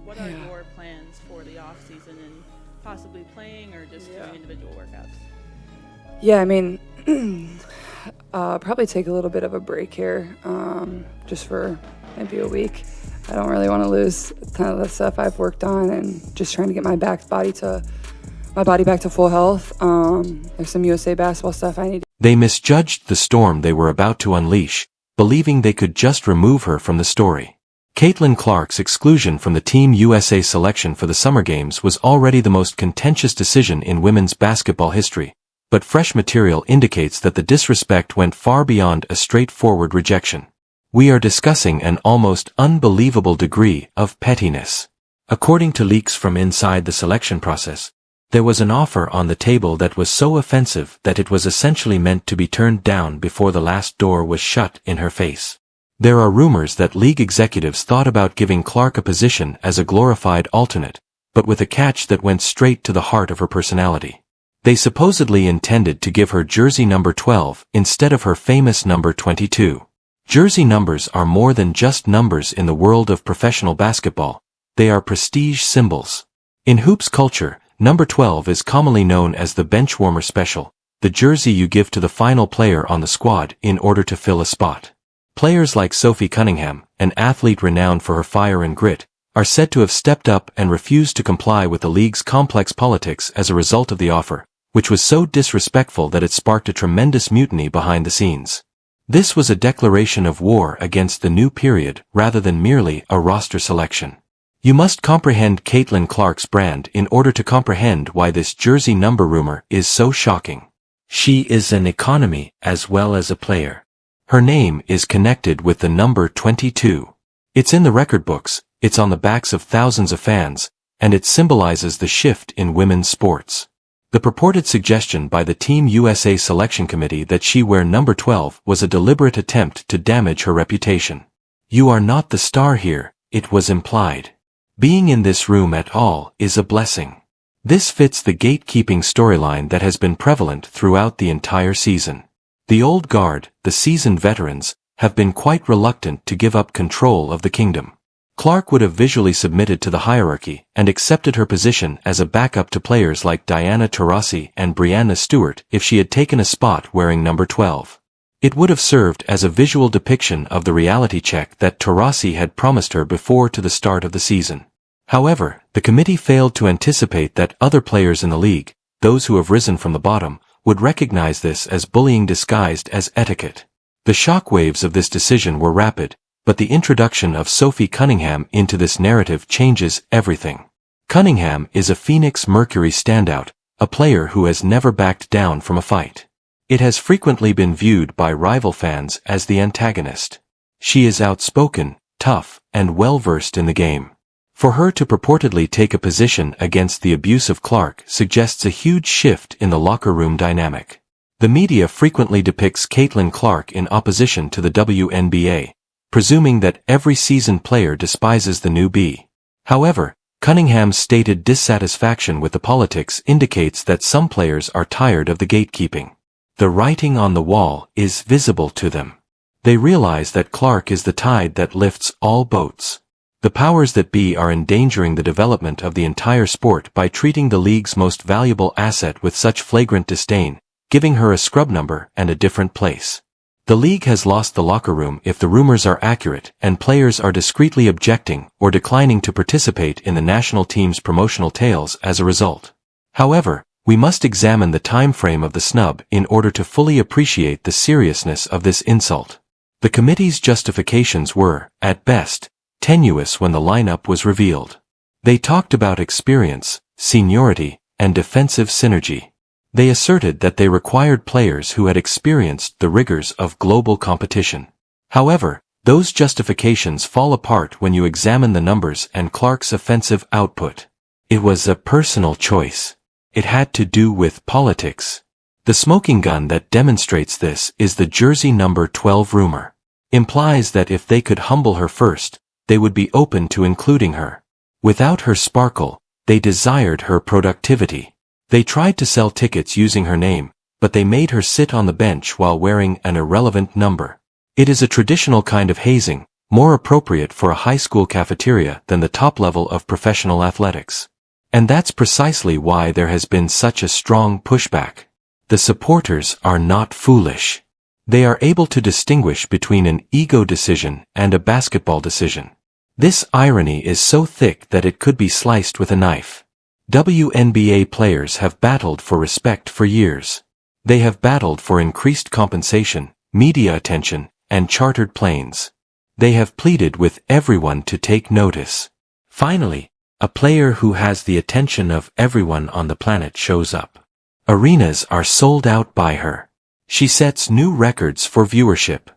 what are your plans for the off season and possibly playing or just doing individual workouts? Yeah, I mean, probably take a little bit of a break here, just for maybe a week. I don't really want to lose a ton of the stuff I've worked on, and just trying to get my body back to full health. There's some USA basketball stuff I need. They misjudged the storm they were about to unleash, believing they could just remove her from the story. Caitlin Clark's exclusion from the Team USA selection for the Summer Games was already the most contentious decision in women's basketball history, but fresh material indicates that the disrespect went far beyond a straightforward rejection. We are discussing an almost unbelievable degree of pettiness. According to leaks from inside the selection process, there was an offer on the table that was so offensive that it was essentially meant to be turned down before the last door was shut in her face. There are rumors that league executives thought about giving Clark a position as a glorified alternate, but with a catch that went straight to the heart of her personality. They supposedly intended to give her jersey number 12 instead of her famous number 22. Jersey numbers are more than just numbers in the world of professional basketball. They are prestige symbols. In hoops culture, number 12 is commonly known as the benchwarmer special, the jersey you give to the final player on the squad in order to fill a spot. Players like Sophie Cunningham, an athlete renowned for her fire and grit, are said to have stepped up and refused to comply with the league's complex politics as a result of the offer, which was so disrespectful that it sparked a tremendous mutiny behind the scenes. This was a declaration of war against the new period rather than merely a roster selection. You must comprehend Caitlin Clark's brand in order to comprehend why this jersey number rumor is so shocking. She is an economy as well as a player. Her name is connected with the number 22. It's in the record books, it's on the backs of thousands of fans, and it symbolizes the shift in women's sports. The purported suggestion by the Team USA selection committee that she wear number 12 was a deliberate attempt to damage her reputation. You are not the star here, it was implied. Being in this room at all is a blessing. This fits the gatekeeping storyline that has been prevalent throughout the entire season. The old guard, the seasoned veterans, have been quite reluctant to give up control of the kingdom. Clark would have visually submitted to the hierarchy and accepted her position as a backup to players like Diana Taurasi and Brianna Stewart if she had taken a spot wearing number 12. It would have served as a visual depiction of the reality check that Taurasi had promised her before to the start of the season. However, the committee failed to anticipate that other players in the league, those who have risen from the bottom, would recognize this as bullying disguised as etiquette. The shockwaves of this decision were rapid, but the introduction of Sophie Cunningham into this narrative changes everything. Cunningham is a Phoenix Mercury standout, a player who has never backed down from a fight. It has frequently been viewed by rival fans as the antagonist. She is outspoken, tough, and well-versed in the game. For her to purportedly take a position against the abuse of Clark suggests a huge shift in the locker room dynamic. The media frequently depicts Caitlin Clark in opposition to the WNBA, presuming that every seasoned player despises the newbie. However, Cunningham's stated dissatisfaction with the politics indicates that some players are tired of the gatekeeping. The writing on the wall is visible to them. They realize that Clark is the tide that lifts all boats. The powers that be are endangering the development of the entire sport by treating the league's most valuable asset with such flagrant disdain, giving her a scrub number and a different place. The league has lost the locker room if the rumors are accurate and players are discreetly objecting or declining to participate in the national team's promotional tales as a result. However, we must examine the time frame of the snub in order to fully appreciate the seriousness of this insult. The committee's justifications were, at best, tenuous when the lineup was revealed. They talked about experience, seniority, and defensive synergy. They asserted that they required players who had experienced the rigors of global competition. However, those justifications fall apart when you examine the numbers and Clark's offensive output. It was a personal choice. It had to do with politics. The smoking gun that demonstrates this is the jersey number 12 rumor. Implies that if they could humble her first, they would be open to including her. Without her sparkle, they desired her productivity. They tried to sell tickets using her name, but they made her sit on the bench while wearing an irrelevant number. It is a traditional kind of hazing, more appropriate for a high school cafeteria than the top level of professional athletics. And that's precisely why there has been such a strong pushback. The supporters are not foolish. They are able to distinguish between an ego decision and a basketball decision. This irony is so thick that it could be sliced with a knife. WNBA players have battled for respect for years. They have battled for increased compensation, media attention, and chartered planes. They have pleaded with everyone to take notice. Finally, a player who has the attention of everyone on the planet shows up. Arenas are sold out by her. She sets new records for viewership.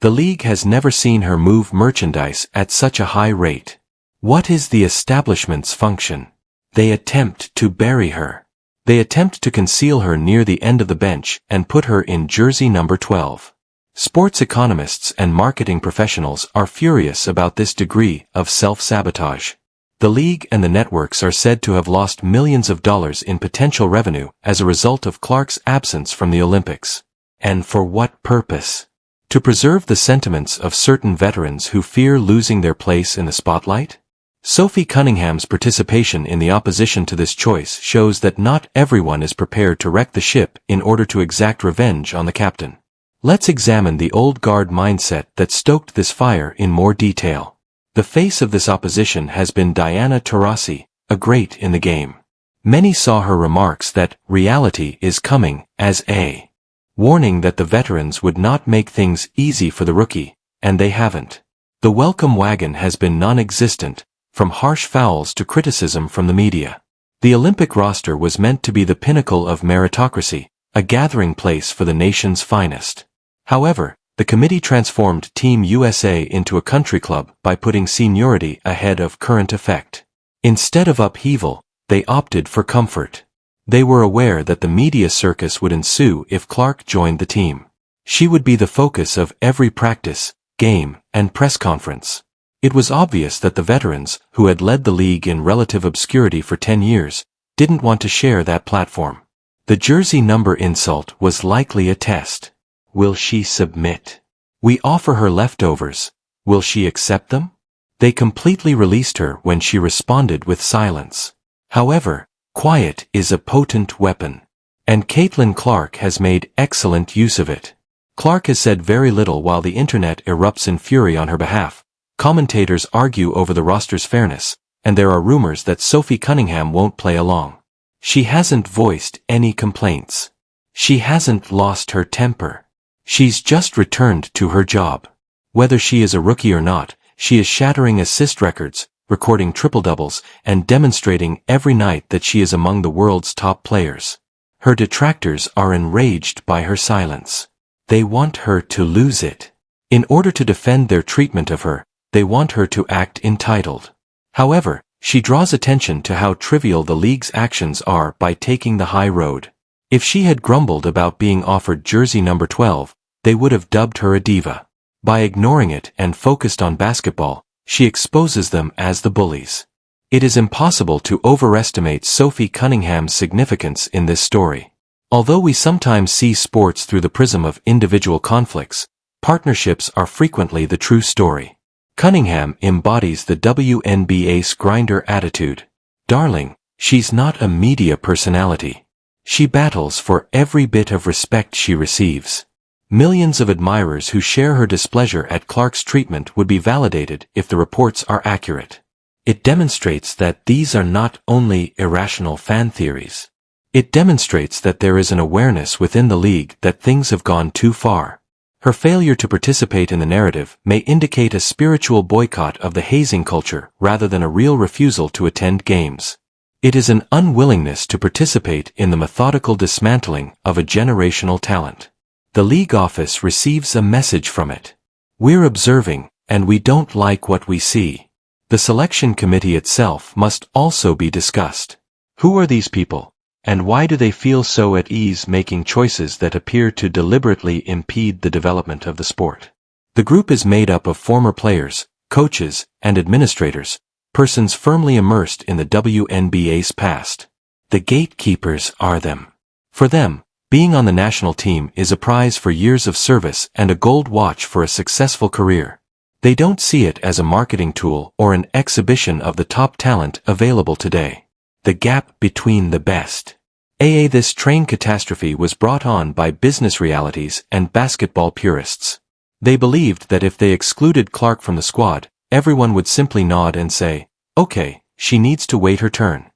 The league has never seen her move merchandise at such a high rate. What is the establishment's function? They attempt to bury her. They attempt to conceal her near the end of the bench and put her in jersey number 12. Sports economists and marketing professionals are furious about this degree of self-sabotage. The league and the networks are said to have lost millions of dollars in potential revenue as a result of Clark's absence from the Olympics. And for what purpose? To preserve the sentiments of certain veterans who fear losing their place in the spotlight? Sophie Cunningham's participation in the opposition to this choice shows that not everyone is prepared to wreck the ship in order to exact revenge on the captain. Let's examine the old guard mindset that stoked this fire in more detail. The face of this opposition has been Diana Taurasi, a great in the game. Many saw her remarks that reality is coming as a warning that the veterans would not make things easy for the rookie, and they haven't. The welcome wagon has been non-existent, from harsh fouls to criticism from the media. The Olympic roster was meant to be the pinnacle of meritocracy, a gathering place for the nation's finest. However, the committee transformed Team USA into a country club by putting seniority ahead of current effect. Instead of upheaval, they opted for comfort. They were aware that the media circus would ensue if Clark joined the team. She would be the focus of every practice, game, and press conference. It was obvious that the veterans, who had led the league in relative obscurity for 10 years, didn't want to share that platform. The jersey number insult was likely a test. Will she submit? We offer her leftovers. Will she accept them? They completely released her when she responded with silence. However, quiet is a potent weapon. And Caitlin Clark has made excellent use of it. Clark has said very little while the internet erupts in fury on her behalf. Commentators argue over the roster's fairness, and there are rumors that Sophie Cunningham won't play along. She hasn't voiced any complaints. She hasn't lost her temper. She's just returned to her job. Whether she is a rookie or not, she is shattering assist records, recording triple-doubles, and demonstrating every night that she is among the world's top players. Her detractors are enraged by her silence. They want her to lose it. In order to defend their treatment of her, they want her to act entitled. However, she draws attention to how trivial the league's actions are by taking the high road. If she had grumbled about being offered jersey number 12, they would have dubbed her a diva. By ignoring it and focused on basketball, she exposes them as the bullies. It is impossible to overestimate Sophie Cunningham's significance in this story. Although we sometimes see sports through the prism of individual conflicts, partnerships are frequently the true story. Cunningham embodies the WNBA's grinder attitude. Darling, she's not a media personality. She battles for every bit of respect she receives. Millions of admirers who share her displeasure at Clark's treatment would be validated if the reports are accurate. It demonstrates that these are not only irrational fan theories. It demonstrates that there is an awareness within the league that things have gone too far. Her failure to participate in the narrative may indicate a spiritual boycott of the hazing culture rather than a real refusal to attend games. It is an unwillingness to participate in the methodical dismantling of a generational talent. The league office receives a message from it. We're observing, and we don't like what we see. The selection committee itself must also be discussed. Who are these people, and why do they feel so at ease making choices that appear to deliberately impede the development of the sport? The group is made up of former players, coaches, and administrators, persons firmly immersed in the WNBA's past. The gatekeepers are them. For them, being on the national team is a prize for years of service and a gold watch for a successful career. They don't see it as a marketing tool or an exhibition of the top talent available today. The gap between the best. This train catastrophe was brought on by business realities and basketball purists. They believed that if they excluded Clark from the squad, everyone would simply nod and say, "Okay, she needs to wait her turn."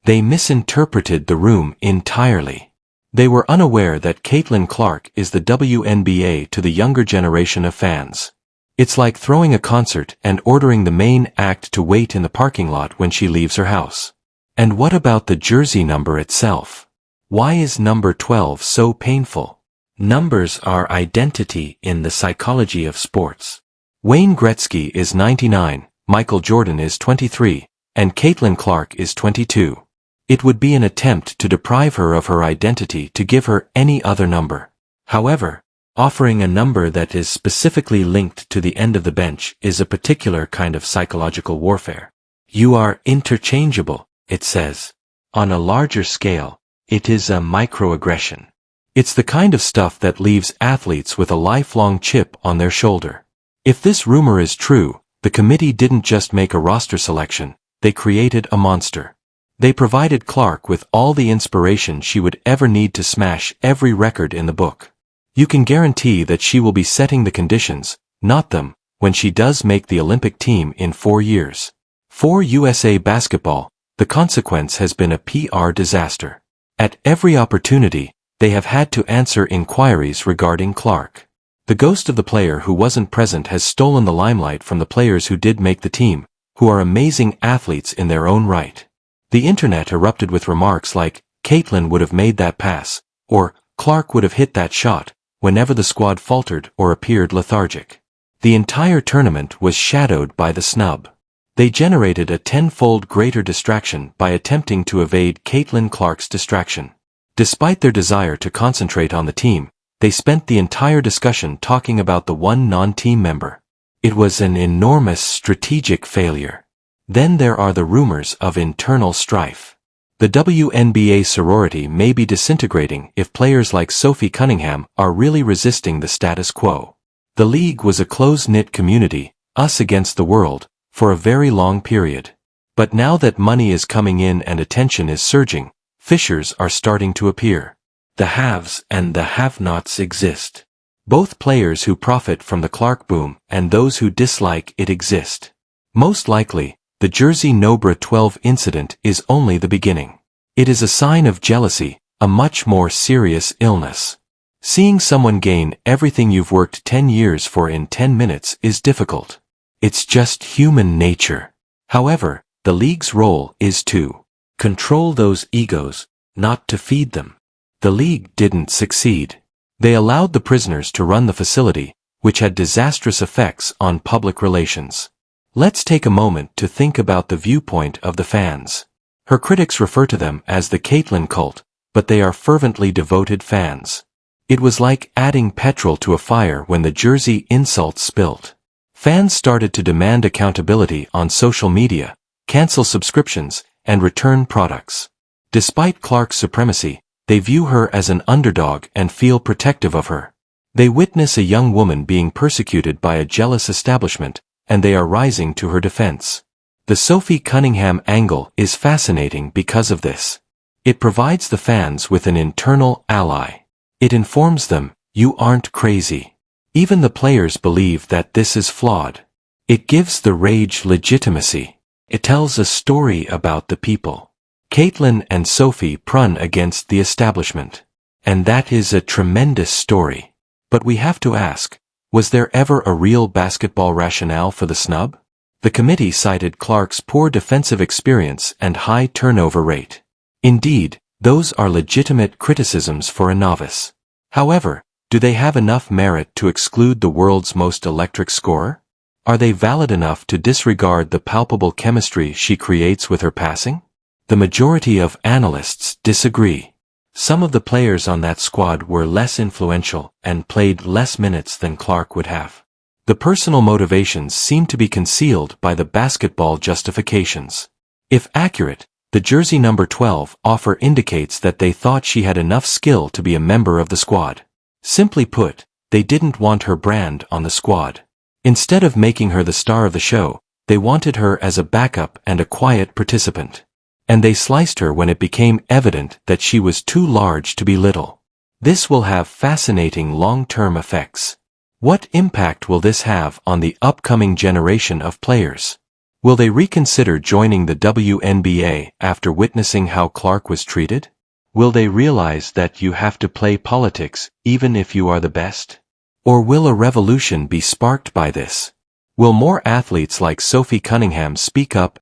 They misinterpreted the room entirely. They were unaware that Caitlin Clark is the WNBA to the younger generation of fans. It's like throwing a concert and ordering the main act to wait in the parking lot when she leaves her house. And what about the jersey number itself? Why is number 12 so painful? Numbers are identity in the psychology of sports. Wayne Gretzky is 99, Michael Jordan is 23, and Caitlin Clark is 22. It would be an attempt to deprive her of her identity to give her any other number. However, offering a number that is specifically linked to the end of the bench is a particular kind of psychological warfare. You are interchangeable, it says. On a larger scale, it is a microaggression. It's the kind of stuff that leaves athletes with a lifelong chip on their shoulder. If this rumor is true, the committee didn't just make a roster selection, they created a monster. They provided Clark with all the inspiration she would ever need to smash every record in the book. You can guarantee that she will be setting the conditions, not them, when she does make the Olympic team in 4 years. For USA Basketball, the consequence has been a PR disaster. At every opportunity, they have had to answer inquiries regarding Clark. The ghost of the player who wasn't present has stolen the limelight from the players who did make the team, who are amazing athletes in their own right. The internet erupted with remarks like, "Caitlin would have made that pass," or "Clark would have hit that shot," whenever the squad faltered or appeared lethargic. The entire tournament was shadowed by the snub. They generated a tenfold greater distraction by attempting to evade Caitlin Clark's distraction. Despite their desire to concentrate on the team, they spent the entire discussion talking about the one non-team member. It was an enormous strategic failure. Then there are the rumors of internal strife. The WNBA sorority may be disintegrating if players like Sophie Cunningham are really resisting the status quo. The league was a close-knit community, us against the world, for a very long period. But now that money is coming in and attention is surging, fissures are starting to appear. The haves and the have-nots exist. Both players who profit from the Clark boom and those who dislike it exist. Most likely, the Jersey Nobra 12 incident is only the beginning. It is a sign of jealousy, a much more serious illness. Seeing someone gain everything you've worked 10 years for in 10 minutes is difficult. It's just human nature. However, the league's role is to control those egos, not to feed them. The league didn't succeed. They allowed the prisoners to run the facility, which had disastrous effects on public relations. Let's take a moment to think about the viewpoint of the fans. Her critics refer to them as the Caitlin cult, but they are fervently devoted fans. It was like adding petrol to a fire when the Jersey insults spilt. Fans started to demand accountability on social media, cancel subscriptions, and return products. Despite Clark's supremacy, they view her as an underdog and feel protective of her. They witness a young woman being persecuted by a jealous establishment, and they are rising to her defense. The Sophie Cunningham angle is fascinating because of this. It provides the fans with an internal ally. It informs them, you aren't crazy. Even the players believe that this is flawed. It gives the rage legitimacy. It tells a story about the people. Caitlin and Sophie prun against the establishment. And that is a tremendous story. But we have to ask, was there ever a real basketball rationale for the snub? The committee cited Clark's poor defensive experience and high turnover rate. Indeed, those are legitimate criticisms for a novice. However, do they have enough merit to exclude the world's most electric scorer? Are they valid enough to disregard the palpable chemistry she creates with her passing? The majority of analysts disagree. Some of the players on that squad were less influential and played less minutes than Clark would have. The personal motivations seem to be concealed by the basketball justifications. If accurate, the jersey number 12 offer indicates that they thought she had enough skill to be a member of the squad. Simply put, they didn't want her brand on the squad. Instead of making her the star of the show, they wanted her as a backup and a quiet participant. And they sliced her when it became evident that she was too large to be little. This will have fascinating long-term effects. What impact will this have on the upcoming generation of players? Will they reconsider joining the WNBA after witnessing how Clark was treated? Will they realize that you have to play politics even if you are the best? Or will a revolution be sparked by this? Will more athletes like Sophie Cunningham speak up